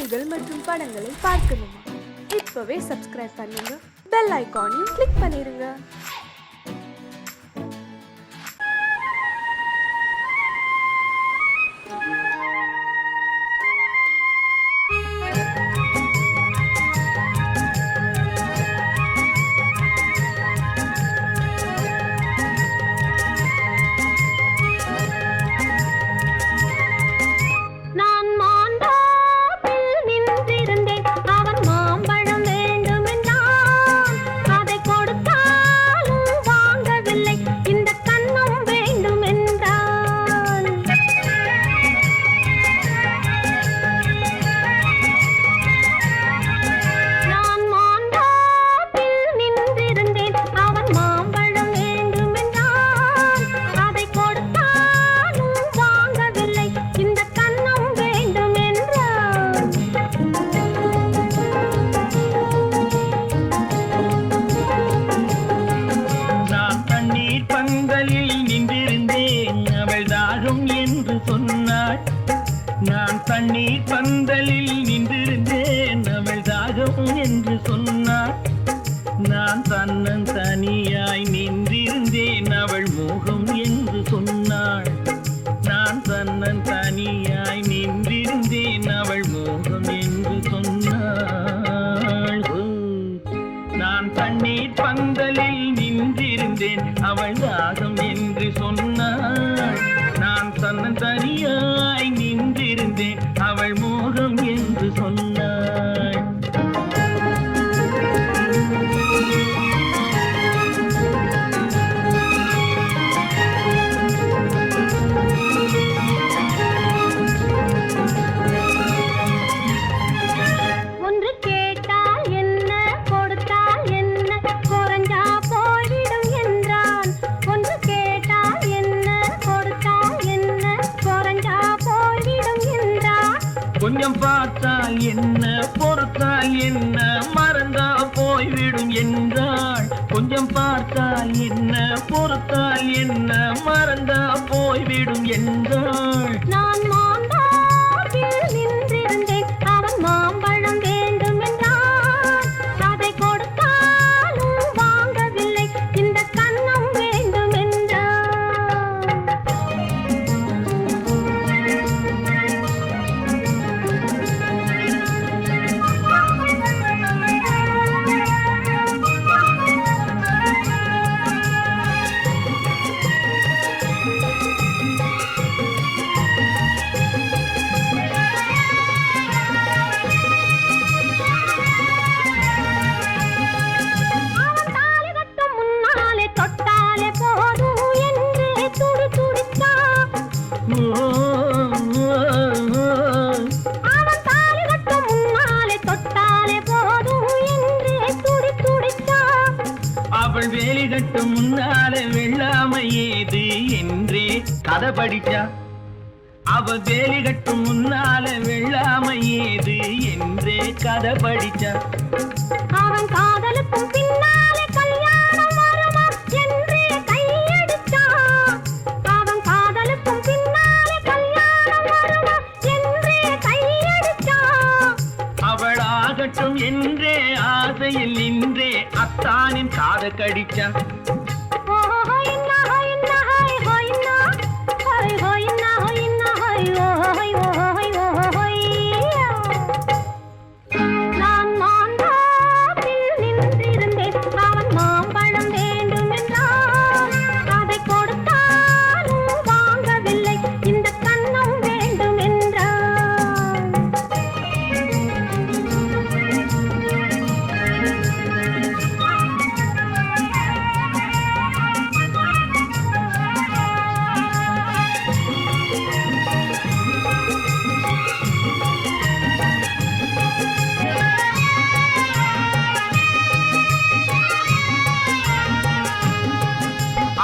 செய்திகள் மற்றும் படங்களை பார்க்கணுமா? இப்பவே சப்ஸ்கிரைப் பண்ணுங்க, பெல் ஐகானையும் கிளிக் பண்ணிருங்க. நான் தண்ணீர் பந்தலில் நின்றிருந்தேன், அவள் தாகம் என்று சொன்னாள். நான் தன்னன் தனியாய் நின்றிருந்தேன், அவள் மோகம் என்று சொன்னாள். நான் தன்னன் தனியாய் நின்றிருந்தேன், அவள் மோகம் என்று சொன்னாள். நான் தண்ணீர் பந்தலில் நின்றிருந்தேன், அவள் தாகம் என்று சொன்னாள். நான் தன்னன் தனியாய் நின்றிருந்தேன், அவள் மோகம் என்று சொன்னாள். ஒன்று கேட்டால் என்ன, கொடுத்தால் என்ன, குறைஞ்சா போய்விடும் என்றான். ஒன்று கேட்டால் என்ன, கொடுத்தால் என்ன, குறைஞ்சா போய்விடும் என்றான். கொஞ்சம் பார்த்தால் என்ன, பொறுத்தால் என்ன, மறந்தா போய்விடும் என்றாள். கொஞ்சம் பார்த்தால் என்ன, பொறுத்தால் என்ன, மறந்தா போய்விடும் என்றாள். நான் மாந்தாப்பில் நின்றிருந்தேன், அவன் மாம்பழம் வேண்டும் என்றான். அதை கொடுத்தாலும் வாங்கவில்லை, இந்த கன்னம் வேண்டும் என்றான். அவன் தாலி கட்டும் முன்னாலே தொட்டாலே போதும் என்றே துடி துடித்தான். அவன் தாலி கட்டும் முன்னாலே தொட்டாலே போதும் என்றே துடி துடித்தான். அவள் வேலி கட்டும் முன்னாலே வெள்ளாமை ஏது என்றே கதை படிச்சா. அவள் வேலி கட்டும் முன்னாலே வெள்ளாமை ஏது என்றே கதை படிச்சா. அவன் காதலுக்கும் பின்னாலே கல்யாணம் வருமா என்றே கையடித்தான். அவன் காதலுக்கும் பின்னாலே கல்யாணம் வருமா என்றே கையடித்தான். அவள் ஆகட்டும் என்றே ஆசையில் நின்றே அத்தானின் காதை கடிச்சா. நான் மாந்தாப்பில் நின்றிருந்தேன், அவன் மாம்பழம் வேண்டும் என்றான். அதை கொடுத்தாலும் வாங்கவில்லை, இந்த கன்னம் வேண்டும் என்றான்.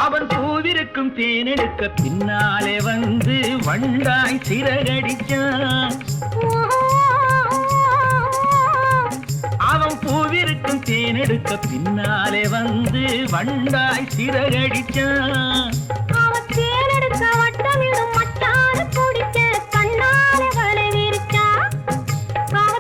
அவன் பூவிருக்கும் தேனெடுக்க பின்னாலே வந்து வண்டாய் சிறகடிச்சான். அவன் பூவிருக்கும் தேனெடுக்க பின்னாலே வந்து வண்டாய் சிறகடிச்சான். அவன் தேனெடுக்க வட்டமிடும் மட்டாறு குடிக்க கண்ணாலே வலை விரிச்சா. அவன்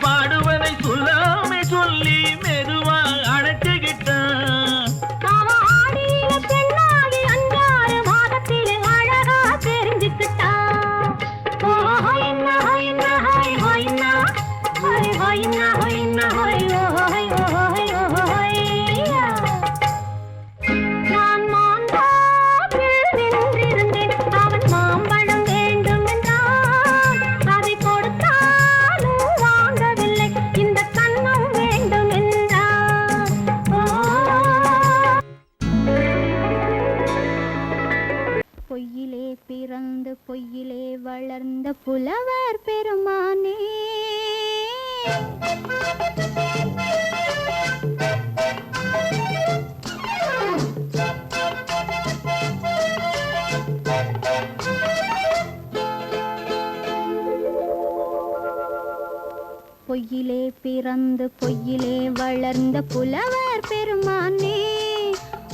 பாடுவதை சொல்லாமை சொல்லி மெதுவா அழைச்சுக்கிட்டான். அவன் ஆடியில பெண்ணாகி 5-6 மாதத்திலே அழகா தெரிஞ்சுக்கிட்டான். ஓ ஹொய்னா ஹொய்னா ஹொய் ஹொய்னா ஹொய் ஹொய்னா ஹொய்னா ஹொய் ஓ ஹொய் ஓ ஹொய் ஓ ஹொய்யா. நான் மாந்தாப்பில் நின்றிருந்தேன். அவன் மாம்பழம் வேண்டும் என்றான். அதை கொடுத்தாலும் வாங்கவில்லை. இந்த கன்னம் வேண்டும் என்றான். ஓ பொய்யிலே பிறந்து பொய்யிலே வளர்ந்த புலவர் பெருமானே. பொய்யிலே பிறந்து பொய்யிலே வளர்ந்த புலவர் பெருமானே.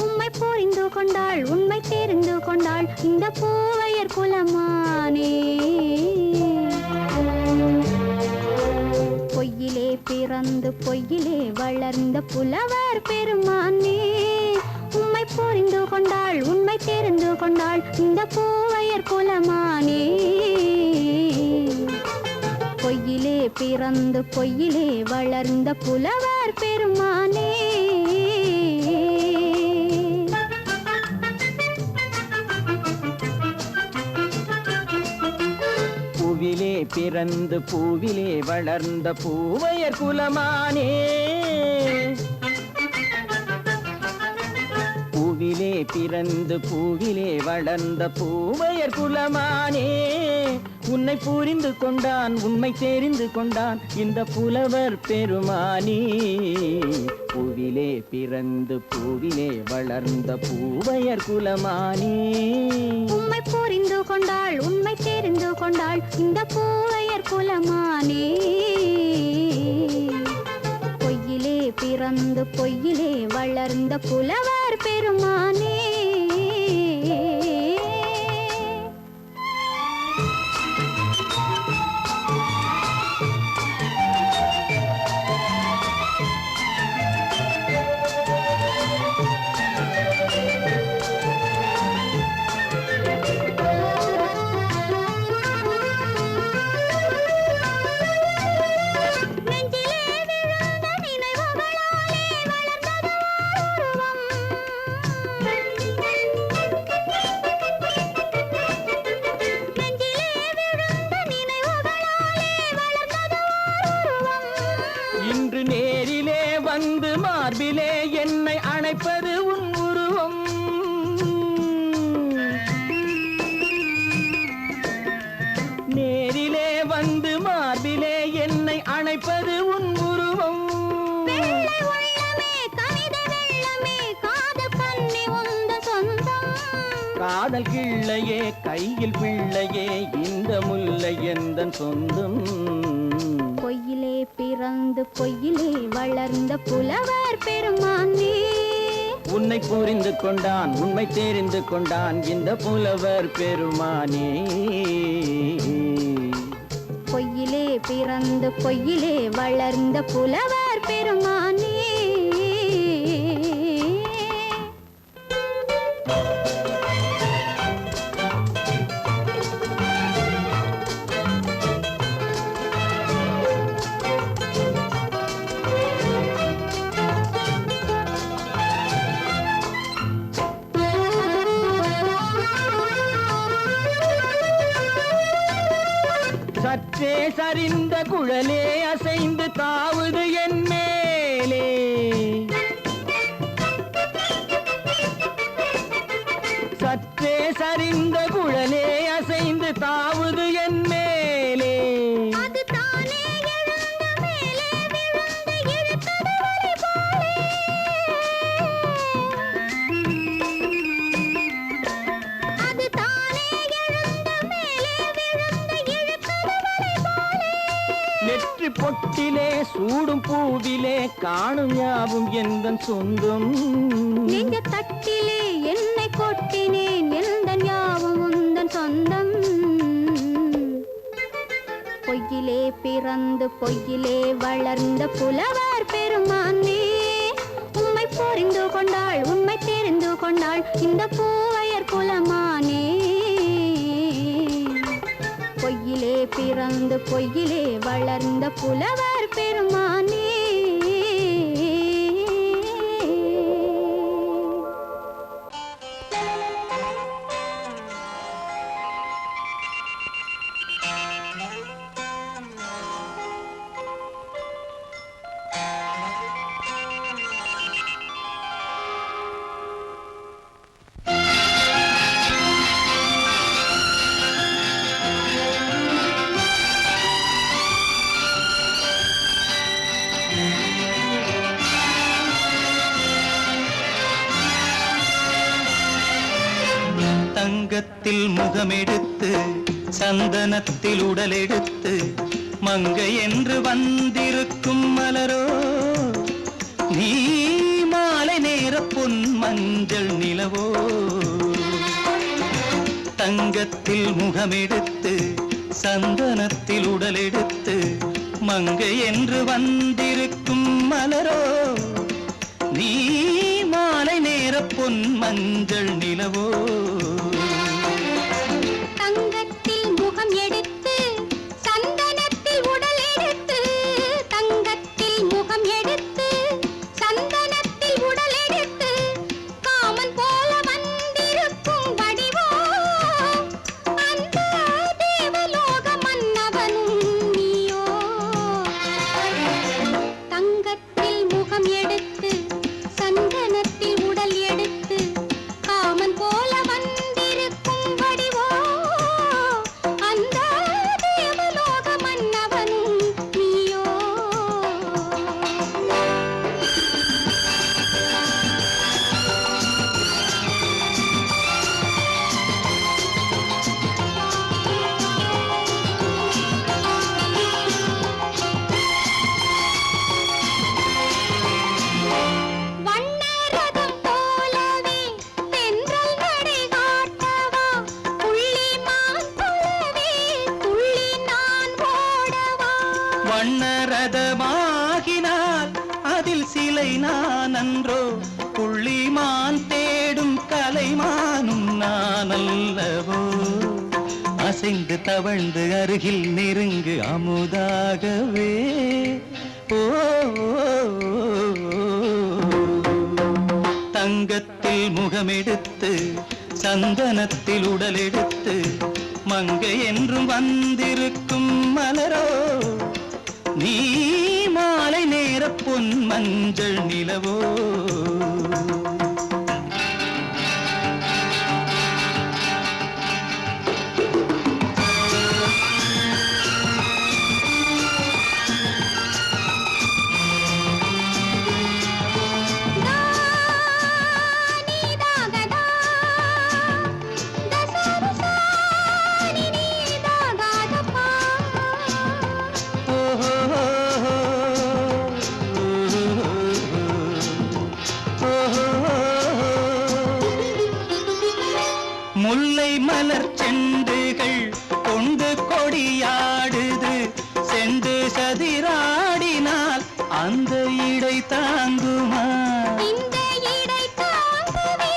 உம்மை புரிந்து கொண்டாள் உண்மை தெரிந்து கொண்டாள் இந்த பூவையர் குலமானே. பொய்யிலே பிறந்து பொய்யிலே வளர்ந்த புலவர் பெருமானே. உம்மை புரிந்து கொண்டாள் உண்மை தெரிந்து கொண்டாள் இந்த பூவையர் குலமானே. பொய்யிலே பிறந்து பொய்யிலே வளர்ந்த புலவர் பெருமானே. பூவிலே பிறந்து பூவிலே வளர்ந்த பூவையர் குலமானே. பூவிலே பிறந்து பூவிலே வளர்ந்த பூவையர் குலமானே. உன்னை புரிந்து கொண்டான் உண்மை தெரிந்து கொண்டான் இந்த புலவர் பெருமானே. பூவிலே பிறந்து பூவிலே வளர்ந்த பூவையர் குலமானே. உம்மை புரிந்து கொண்டாள் உண்மை தெரிந்து கொண்டாள் இந்த பூவையர் குலமானே. பொய்யிலே பிறந்து பொய்யிலே வளர்ந்த புலவர் பெருமானே. இன்று நேரிலே வந்து மார்பிலே என்னை அணைப்பது உன் உருவம். நேரிலே வந்து மார்பிலே என்னை அணைப்பது உன் உருவம். காதல் கிள்ளையே கையில் பிள்ளையே இந்த முல்லை எந்தன் சொந்தம். பொய்யிலே பிறந்து பொய்யிலே வளர்ந்த புலவர் பெருமானே. உன்னை புரிந்து கொண்டான் உண்மை தெரிந்து கொண்டான் இந்த புலவர் பெருமானே. பொய்யிலே பிறந்து பொய்யிலே வளர்ந்த புலவர் பெருமானே. சற்றே சரிந்த குழலே அசைந்து தாவுது என் மேலே. சற்றே சரிந்த குழலே அசைந்து தாவுது என் மேலே. நெற்றி பொட்டிலே சூடும் பூவிலே காணும் யாவும் எந்தன் சொந்தம். நெஞ்ச தட்டிலே என்னை கொட்டினேன் எந்தன் யாவும் உந்தன் சொந்தம். பொய்யிலே பிறந்து பொய்யிலே வளர்ந்த புலவர் பெருமானே, உம்மை புரிந்து கொண்டாள் உண்மை தெரிந்து கொண்டாள் இந்த பூவையர் குலமானே. பொய்யிலே பிறந்து பொய்யிலே வளர்ந்த புலவர் பெருமானே. தங்கத்தில் முகமெடுத்து சந்தனத்தில் உடலெடுத்து மங்கை என்று வந்திருக்கும் மலரோ, நீ மாலை நேர பொன் மஞ்சள் நிலவோ. தங்கத்தில் முகமெடுத்து சந்தனத்தில் உடலெடுத்து மங்கை என்று வந்திருக்கும் மலரோ, நீ மாலை நேர பொன் மஞ்சள் நிலவோ. தங்கத்தில் முகம் எடுத்து சந்தனத்தில் உடல் எடுத்து, தங்கத்தில் முகம் எடுத்து சந்தனத்தில் உடல் எடுத்து காமன் போல வந்திருக்கும் வடிவோ, அந்த தேவலோக மன்னவனும் நீயோ. தங்கத்தில் முகம் எடுத்து சந்தனத்தில் உடல் எடுத்து காமன் போல வந்திருக்கும் வடிவோ, அந்த தேவலோக மன்னவனும் நீயோ. வண்ணரதம் போலவே தென்றல் நடை காட்டவா, புள்ளிமான் போலவே துள்ளி நான் ஓடவா. வண்ணரதமாகினால் அதில் சிலை நான் அன்றோ, புள்ளிமான் தேடும் கலைமானும் நான் அல்லவோ. அசைந்து தவழ்ந்து அருகில் நெருங்கு அமுதாகவே. ஓ, தங்கத்தில் முகமெடுத்து சந்தனத்தில் உடலெடுத்து மங்கை என்றும் வந்திருக்கும் மலரோ, நீ மாலை நேர பொன் மஞ்சள் நிலவோ. முல்லை மலர் செண்டுகள் கொண்டு கொடியாடுது, செண்டு சதிராடினால் அந்த இடை தாங்குமா. இந்த இடை தாங்குவே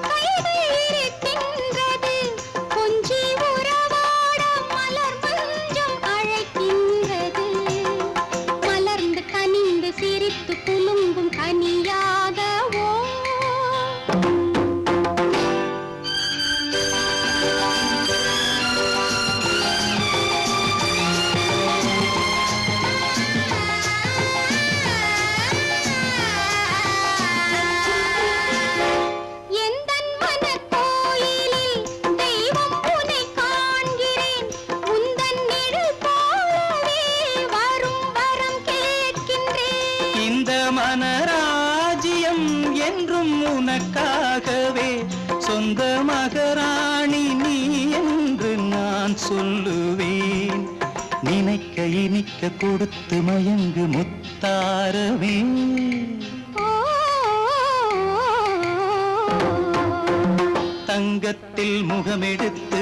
கைகள் இருக்கின்றது, கொஞ்சி உறவாட மலர் மஞ்சம் அழைக்கின்றது. மலர்ந்து கனிந்து சிரித்து குலுங்கும் கனியாகவோ. எந்தன் மனக்கோயிலில் தெய்வம் உன்னை காண்கிறேன், உந்தன் நிழல் போலவே வரும் வரம் கேட்கின்றேன். இந்த மனராஜ்யம் என்றும் உனக்காகவே, சொந்த மகராணி நீ என்று நான் சொல்லுவேன். நினைக்க இனிக்க கொடுத்து மயங்கு முத்தாரவே. தங்கத்தில் முகமெடுத்து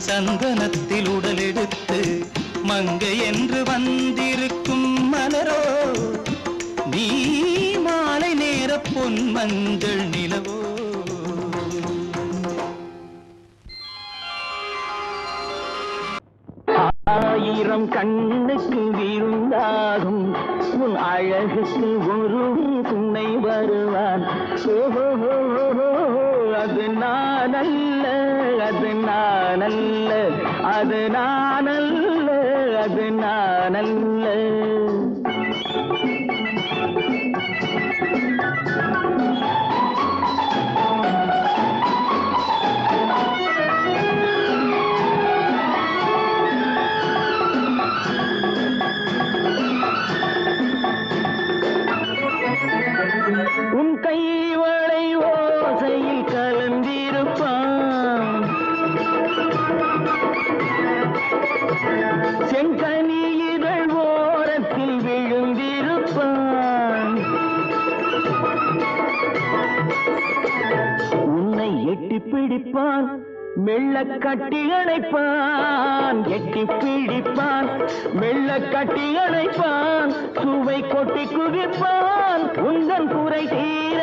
சந்தனத்தில் உடலெடுத்து மங்கை என்று வந்திருக்கும் மலரோ நீ மாலை நேர பொன் மஞ்சள் நிலவோ. ஆயிரம் கண்ணுக்கு விருந்தாகும் உன் அழகுக்கு ஒரு துணை வருவான். அது நான் அல்ல, அது நான் அல்ல, அது நான் அல்ல, அது நான் அல்ல. உன் கைவளை ஓசையில் கலந்திருப்பான், செங்கனி இதழ் ஓரத்தில் விழுந்திருப்பான். உன்னை எட்டி பிடிப்பான், மெல்ல கட்டி அணைப்பான், எட்டி பிடிப்பான், மெல்ல கட்டி அணைப்பான், சுவை கொட்டி குதிப்பான் உந்தன் குறை தீர.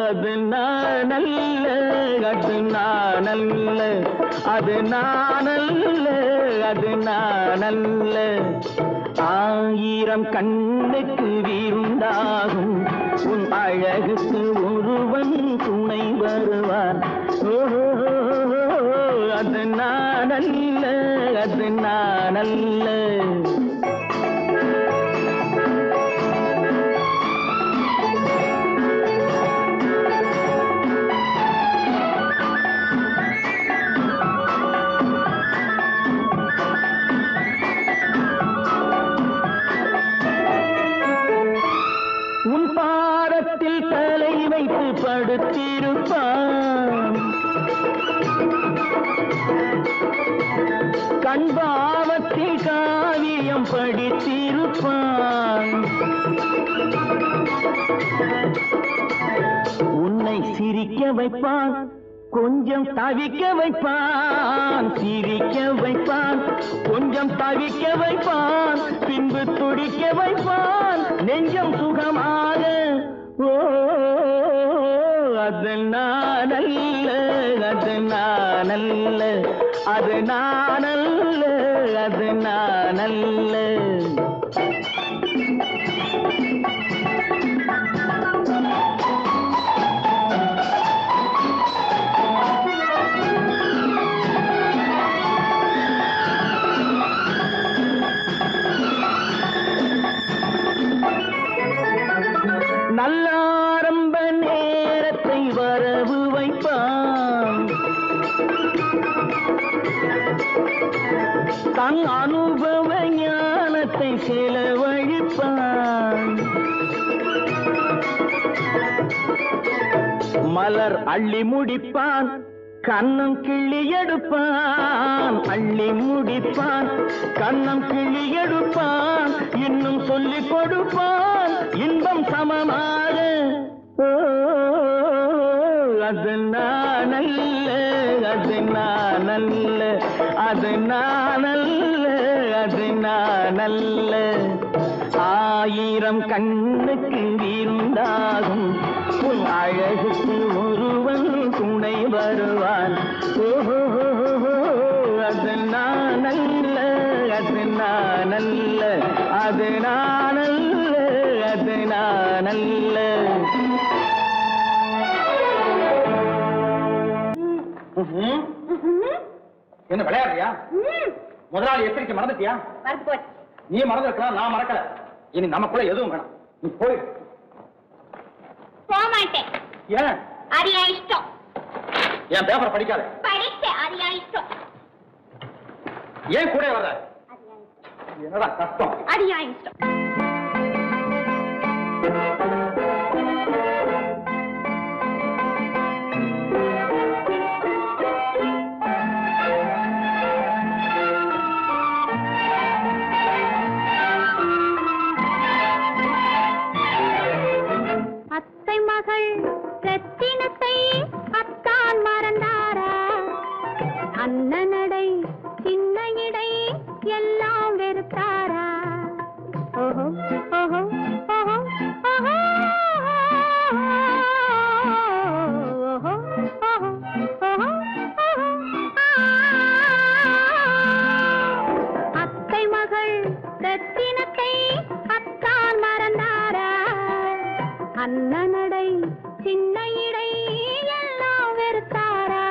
அது நான் அல்ல, அது நான் அல்ல, அது நான் அல்ல, அது நான் அல்ல. ஆயிரம் கண்ணுக்கு விருந்தாகும் உன் அழகுக்கு ஒருவன் துணை வருவான். அது நான் அல்ல, அது நான் அல்ல. உன் பாதத்தில் தலை வைத்து படுத்திருப்பான், கண்பாவத்தில் காவியம் படித்திருப்பான். உன்னை சிரிக்க வைப்பான், கொஞ்சம் தவிக்க வைப்பான், சிரிக்க வைப்பான், கொஞ்சம் தவிக்க வைப்பான், பின்பு துடிக்க வைப்பான் நெஞ்சம் சுகமாக. ஓ அது நான் அல்ல, அது நான் அல்ல, அது நான் அல்ல, அது நான் அல்ல. நல்ல ஆரம்ப நேரத்தை வரவு வைப்பான், தன் அனுபவ ஞானத்தை செலவழிப்பான். மலர் அள்ளி முடிப்பான், கண்ணம் கிள்ளி எடுப்பான், அள்ளி முடிப்பான், கண்ணம் கிள்ளி எடுப்பான், இன்னும் சொல்லிக் கொடுப்பான் இன்பம் சமமாக. அது நான் அல்ல, அது நான் அல்ல, அது நான் அல்ல, அது நான் அல்ல. ஆயிரம் கண்ணுக்கு விருந்தாகும் உன் அழகுக்கு ஒருவன் துணை வருவான். அது நான் அல்ல, அது நான் அல்ல, அது நான் அல்ல, அது நான் அல்ல. என்ன விளையாடுறியா? முதலாளி எச்சரிக்கை மறந்துட்டியா? நீ மறந்துருக்கலாம், நான் மறக்கல. இனி நமக்குள்ள எதுவும் வேணாம், நீ போய். போக மாட்டேன். ஏன்? அது என் இஷ்டம். என் பேப்பர் படிக்காத. படிச்சேன், அது என் இஷ்டம். ஏன் கூட வர்ற? என்னடா கஷ்டம்? அது என் இஷ்டம். ரத்தினத்தை அத்தான் மறந்தாரா? அண்ணனடை சின்ன ஓஹோ ஓஹோ ஓஹோ ஓஹோ ஓஹோ அத்தை மகள் ரத்தினத்தை அத்தான் மறந்தாரா அண்ணனடை சின்ன இடை எல்லாம் வெறுத்தாரா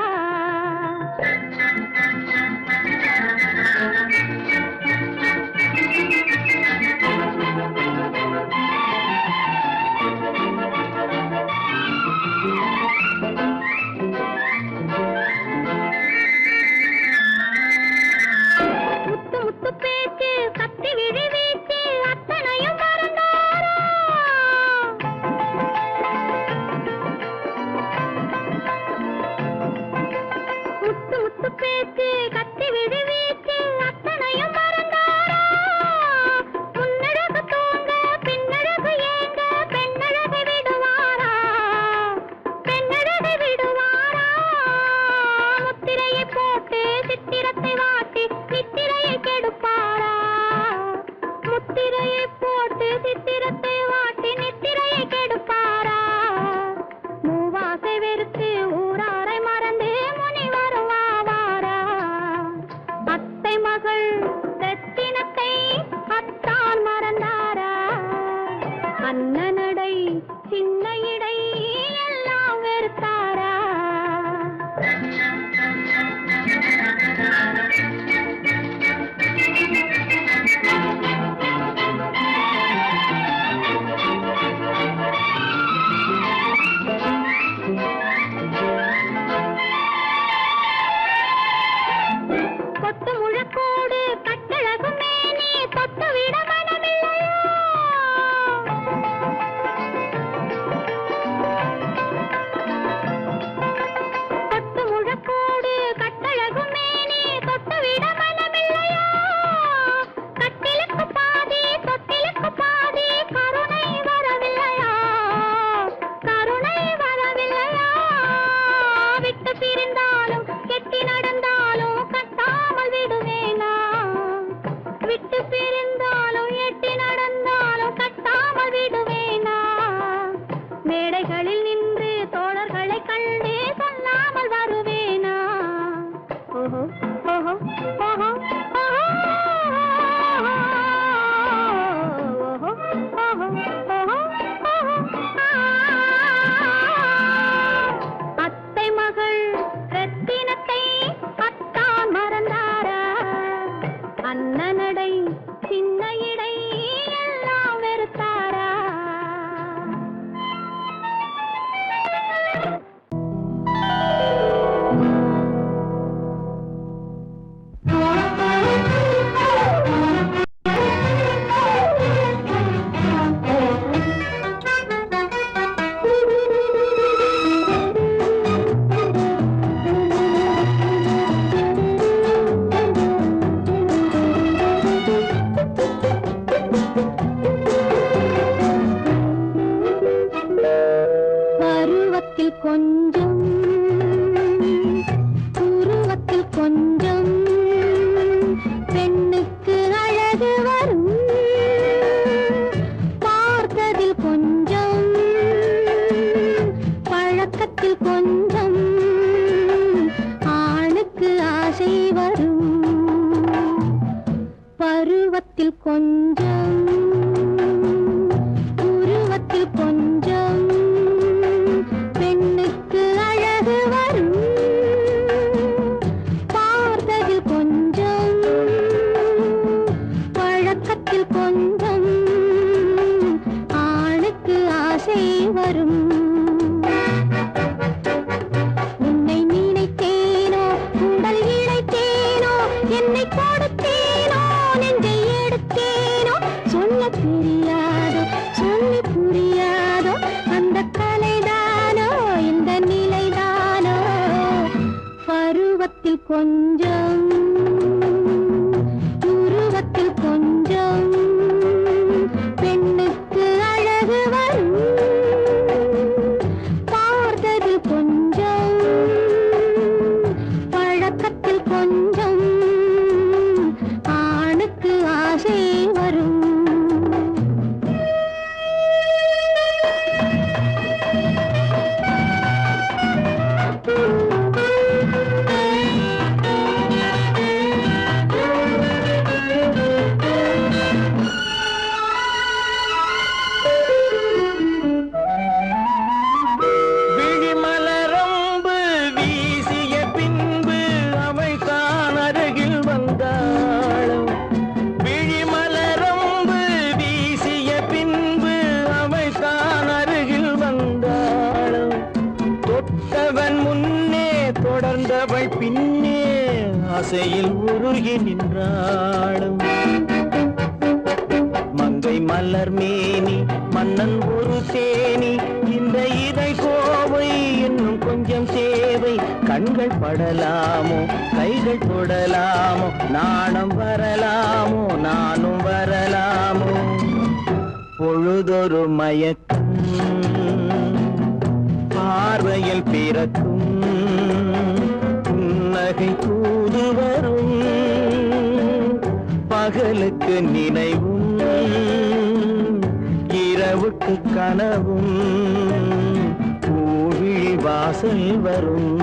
முத்து முத்து பேச்சு கத்தி விழி வீச்சு அத்தனையும் மறந்தாரா முத்து முத்து பேச்சு கத்தி விழி வீச்சு அத்தனையும் மறந்தாரா முன்னழகு தூங்க பின்னழகு ஏங்க பெண்ணழகை விடுவாரா பெண்ணழகை விடுவாரா முத்திரையை போட்டு சித்திரத்தை வாட்டி சித்திரையை கெடுப்பாரா முத்திரையை போட்டு சித்திரத்தை வாட்டி நித்திரையை கெடுப்பாரா மூவாசை வெறுத்து ஊராரை மறந்து முனி வருவாரா அத்தை மகள் ரத்தினத்தை அத்தான் மறந்தாரா அண்ணனடை சின்ன இடை எல்லாம் வெறுத்தாரா கொத்து முழக்கோடு கட்டழகு மேனி தொட்டு விட மனமில்லையோ கொத்து முழக்கோடு கட்டழகு மேனி தொட்டு விட மனமில்லையோ கட்டிலுக்கு பாதி தொட்டிலுக்கு பாதி கருணை வரவில்லையா கருணை வரவில்லையா விட்டு பிரிந்தாலும் கெட்டி நடந்தாலும் கட்டாமல் விடுவேனா விட்டு பிரிந்தாலும் எட்டி நடந்தாலும் கட்டாமல் விடுவேனா மேடைகளில் நின்று தோழர்களை கண்டு சொல்லாமல் வருவேனா ஓஹோ ஓஹோ ஓஹோ அத்தை மகள் ரத்தினத்தை அத்தான் மறந்தாரா அண்ணனடை சின்ன இடை எல்லாம் வெறுத்தாரா பருவத்தில் கொஞ்சம் உருவத்தில் கொஞ்சம் பெண்ணுக்கு அழகு வரும் பார்த்ததில் கொஞ்சம் பழக்கத்தில் கொஞ்சம் ஆணுக்கு ஆசை வரும் பருவத்தில் கொஞ்சம் உருவத்தில் கொஞ்சம் பெண்ணுக்கு அழகு வரும் பார்த்ததில் கொஞ்சம் பழக்கத்தில் கொஞ்சம் ஆணுக்கு ஆசை வரும் உன்னை நினைத்தேனோ உடல் இழைத்தேனோ என்னை கொடுத்தேனோ நெஞ்சை எடுத்தேனோ சொல்ல ஆசையில் உருகி நின்றாளும் மங்கை மலர் மேனி மன்னன் ஒரு தேனி இந்த இதை கோவை இன்னும் கொஞ்சம் சேவை கண்கள் படலாமோ கைகள் தொடலாமோ நாணம் வரலாமோ நானும் வரலாமோ பொழுதொரு மயக்கம் பார்வையில் பிறக்கும் புன்னகை தூது வரும் பகலுக்கு நினைவும் இரவுக்கு கனவும் பூவிழி வாசல் வரும்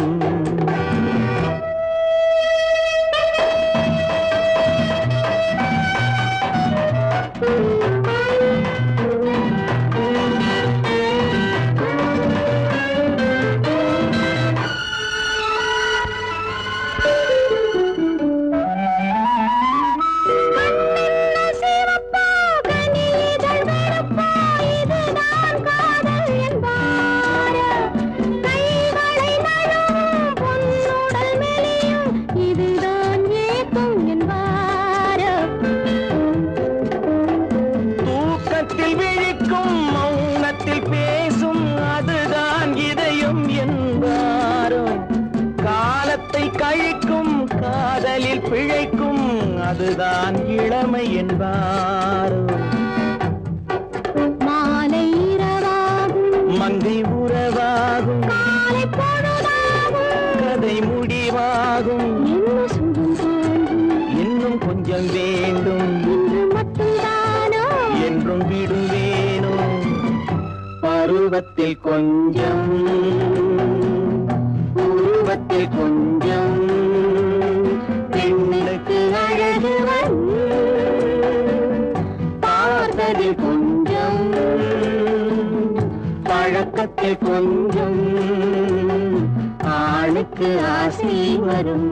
பிழைக்கும் அதுதான் இளமை என்பாரோ மாலை இரவாகும் மங்கை உறவாகும் காலை பொழுதாகும் கதை முடிவாகும் என்ன சுகம் தோன்றும் இன்னும் கொஞ்சம் வேண்டும் இன்று மட்டும்தானோ என்றும் விடுவேனோ பருவத்தில் கொஞ்சம் உருவத்தில் கொஞ்சம் பெண்ணுக்கு அழகு பார்த்ததில் கொஞ்சம் பழக்கத்தில் கொஞ்சம் ஆணுக்கு ஆசை வரும்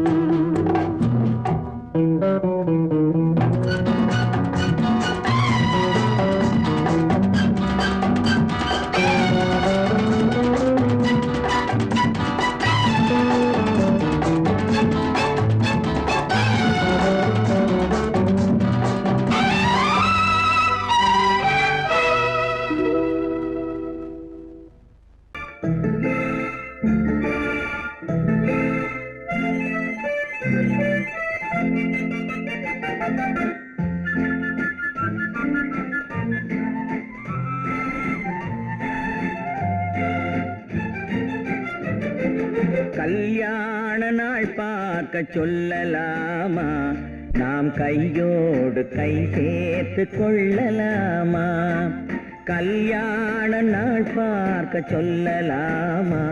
கல்யாண நாள் பார்க்க சொல்லலாமா நாம் கையோடு கை சேர்த்து கொள்ளலாமா கல்யாண நாள் பார்க்க சொல்லலாமா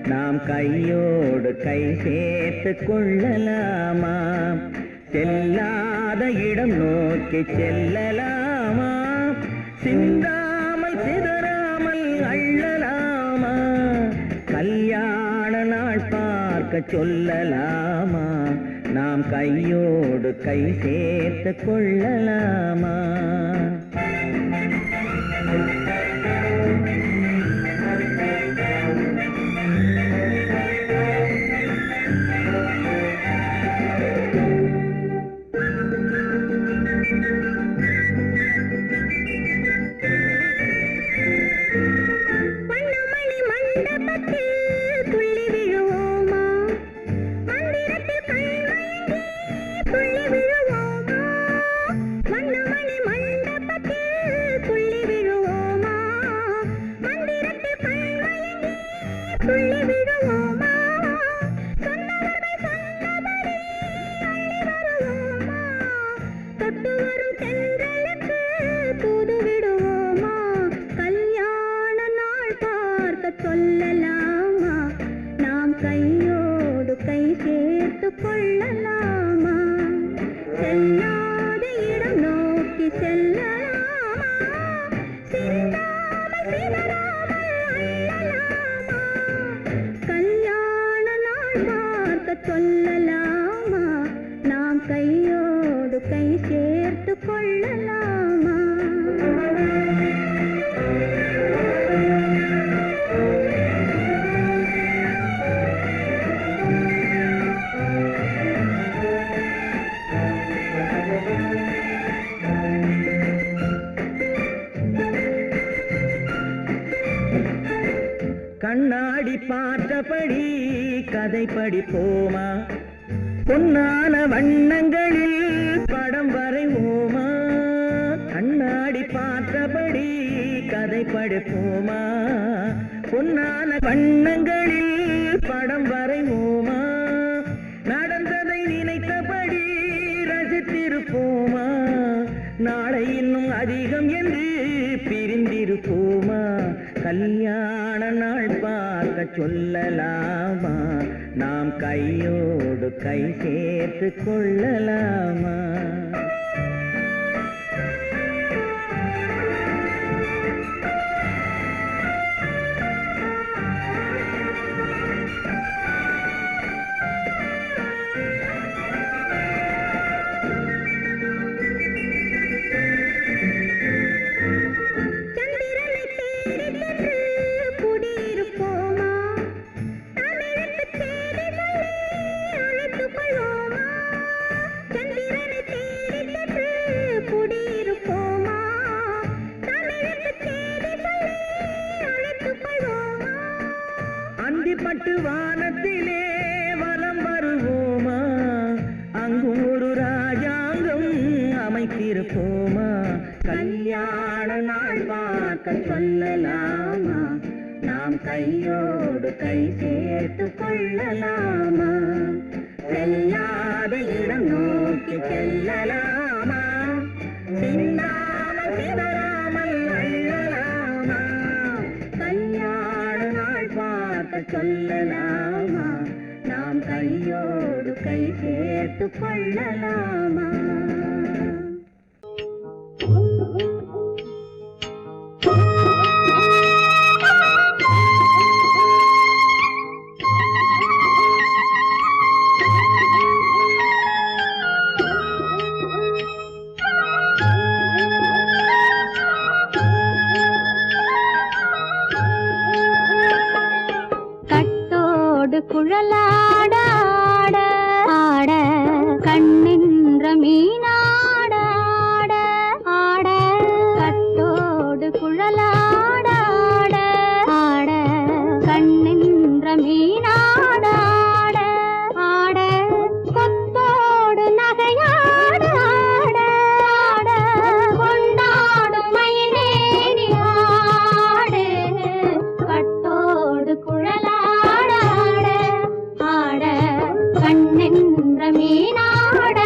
நாம் கையோடு கை சேர்த்து கொள்ளலாமா செல்லாத இடம் நோக்கி செல்லலாமா சிந்தாமல் சிதறாமல் அள்ளலாமா கல்யாண நாள் பார்க்க சொல்லலாமா நாம் கையோடு கை சேர்த்து கொள்ளலாமா மண்டபத்தில் கண்ணாடி பார்த்தபடி கதை படிப்போமா பொன்னான வண்ணங்களில் படம் வரைவோமா கண்ணாடி பார்த்தபடி கதை படிப்போமா பொன்னான வண்ணங்களில் படம் வரைவோமா நடந்ததை நினைத்தபடி ரசித்திருப்போமா நாளை இன்னும் அதிகம் என்று பிரிந்திருப்போமா கல்யாண நாள் பார்க்க சொல்லலாமா நாம் கையோடு கை சேர்த்து கொள்ளலாமா பட்டு வானத்திலே வலம் வருவோமா அங்கும் ஒரு ராஜாங்கம் அமைத்திருப்போமா கல்யாண நாள் பார்க்க சொல்லலாமா நாம் கையோடு கை சேர்த்து கொள்ளலாமா செல்லாத இடம் நோக்கி செல்லலாமா சின்னாமல் சிதறாமல் அள்ளலாமா கல்யாண நாள் பார்க்க சொல்லலாமா நாம் கையோடு கை சேர்த்து கொள்ளலாமா குழலாட ஆட ஆட கண்ணின்ற மீனாட ஆட ஆட கட்டோடு குழலாட ஆட ஆட கண்ணின்ற மீனாட ஆட ஆட கொத்தோடு நகையாட ஆட ஆட கொண்டாடும் மயிலேறி ஆடு கட்டோடு குழலாட கண்ணென்ற மீனாட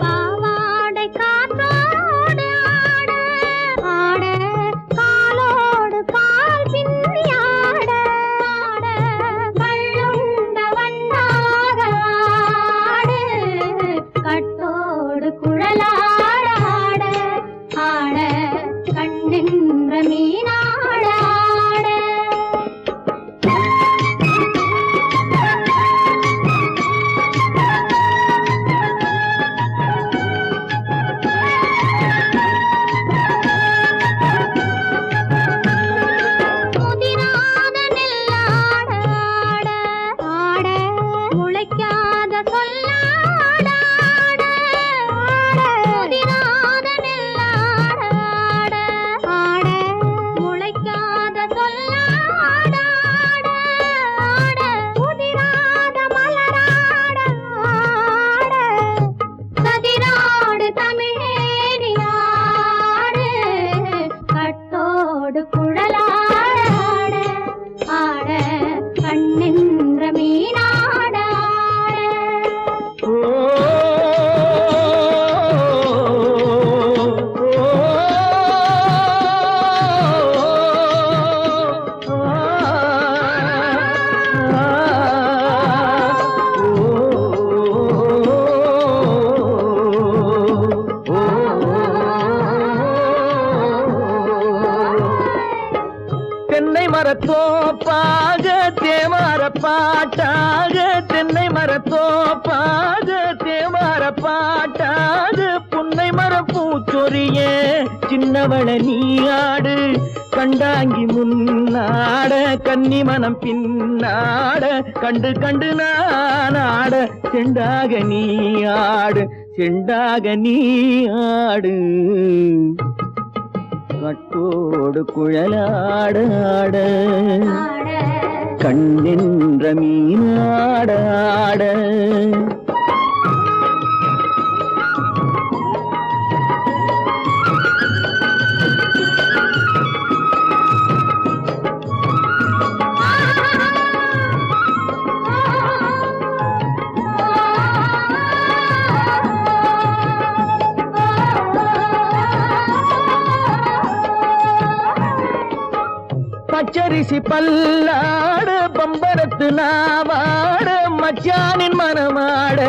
பாவாடை காற்றோடு ஆட ஆட காலோடு கால் பின்னி ஆட ஆட கள்ளுண்ட வண்ணாக ஆடு கட்டோடு குழலாட ஆட ஆட கண்ணென்ற மீனாட ஆட முதிராத நெல்லாட ஆட ஆட முளைக்காத சொல்லாட ஆட ஆட முதிராத நெல்லாட ஆட ஆட முளைக்காத சொல்லாட ஆட ஆட முதிராத மலராட ஆட கதிராடு தமிழேறி ஆடு கட்டோடு குழலாட ஆட கண்ணென்ற மீனாட தென்னை மரத்தோப்பாக தேமார பாட்டாக தென்னை மரத்தோப்பாக தேமார பாட்டாக புன்னை மரம் பூச்சொரிய சின்னவள நீயாடு கண்டாங்கி முன்னாட கன்னி மனம் பின்னாட கண்டு கண்டு நானாட செண்டாக நீயாடு செண்டாக நீயாடு கட்டோடு குழலாடாட கண்ணென்ற மீனாடாட பச்சரிசி பல்லாட பம்பரத்து நாவாட மச்சானின் மனமாட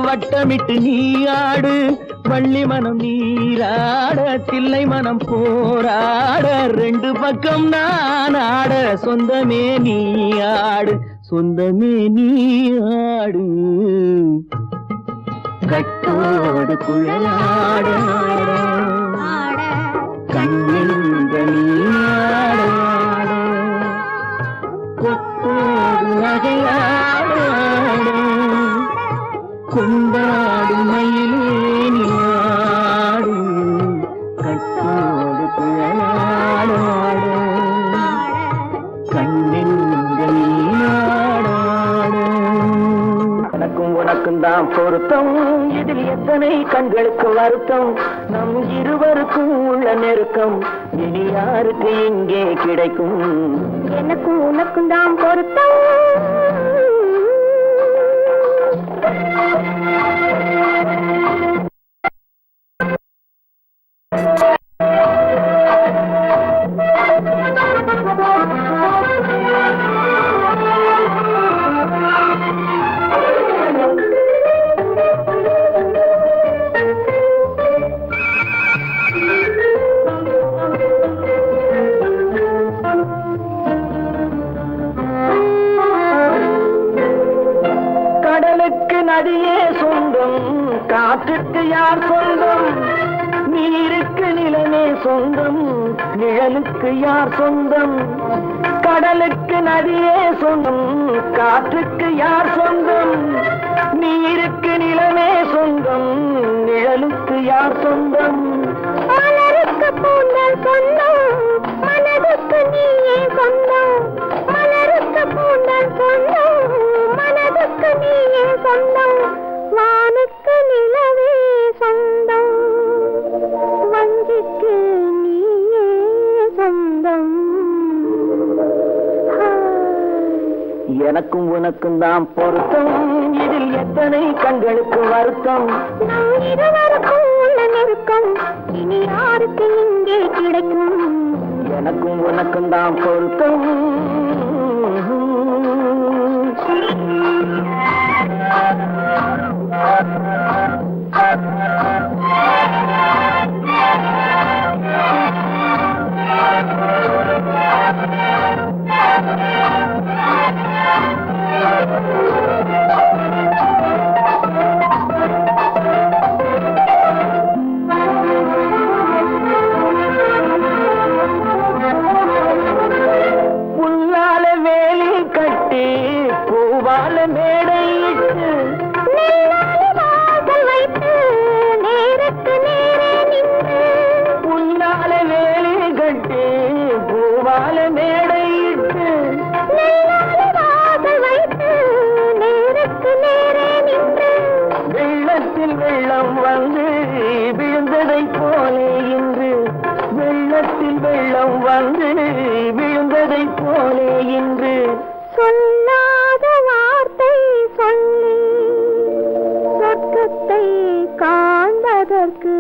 வட்டமிட்டு நீயாடு வள்ளி மனம் நீராட தில்லை மனம் போராட ரெண்டு பக்கம் நானாட சொந்தமே நீயாடு சொந்தமே நீயாடு கட்டோடு குழலாட கண்ணின்ற நீயாட கொண்டாடு மயிலேனியாடு கட்டோடு குழலாடாடு கண்ணெங்கள் நீயாடாடு உனக்கும் உனக்கும் தான் பொருத்தம் இதில் எத்தனை கண்களுக்கு வருத்தம் நம் இருவருக்கும் உள்ள நெருக்கம் இனி யாருக்கு இங்கே கிடைக்கும் எனக்கும் உனக்கும் தான் பொருத்தம் நதியே சொந்தம் காற்றுக்கு யார் சொந்தம் நீருக்கு நிலமே சொந்தம் நிழலுக்கு யார் சொந்தம் கடலுக்கு நதியே சொந்தம் காற்றுக்கு யார் சொந்தம் நீருக்கு நிலமே சொந்தம் நிழலுக்கு யார் சொந்தம் மலருக்கு பூந்தல் சொந்தம் மனதுக்கு நீயே சொந்தம் மலருக்கு பூந்தல் சொந்தம் மனதுக்கு நீயே சொந்தம் வானுக்கு நிலவே சொந்தம் வஞ்சிக்கு நீயே சொந்தம் எனக்கும் உனக்கும் தான் பொருத்தம் இதில் எத்தனை கண்களுக்கு வருத்தம் நம் இருவருக்கும் உள்ள நெருக்கம் இனி யாருக்கு இங்கே கிடைக்கும் எனக்கும் உனக்கும் தான் பொருத்தம் புல்லால வேலி கட்டி பூவால மேடையிட்டு வைத்து நேருக்கு நேரே நின்று புல்லால வேலி கட்டி பூவால மேடையிட்டு வைத்து நேருக்கு நேரே நின்று வெள்ளத்தில் வெள்ளம் வந்து விழுந்ததை போலே இன்று வெள்ளத்தில் வெள்ளம் வந்து விழுந்ததை போலே இன்று சொல்லாத வார்த்தை சொல்லி சொர்க்கத்தை காண்பதற்கு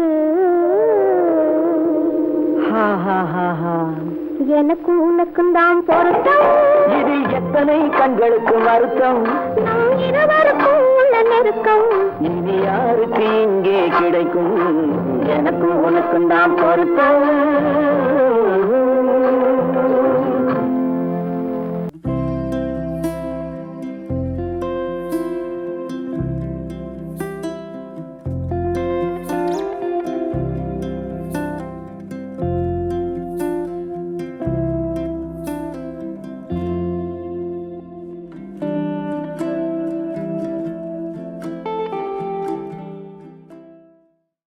எனக்கு உனக்கும் தான் பொருத்தம் இதில் எத்தனை கண்களுக்கு வருத்தம் நம் இருவருக்கும் உள்ள நெருக்கம் இனி யாருக்கு இங்கே கிடைக்கும் எனக்கு உனக்கும் தான் பொருத்தம்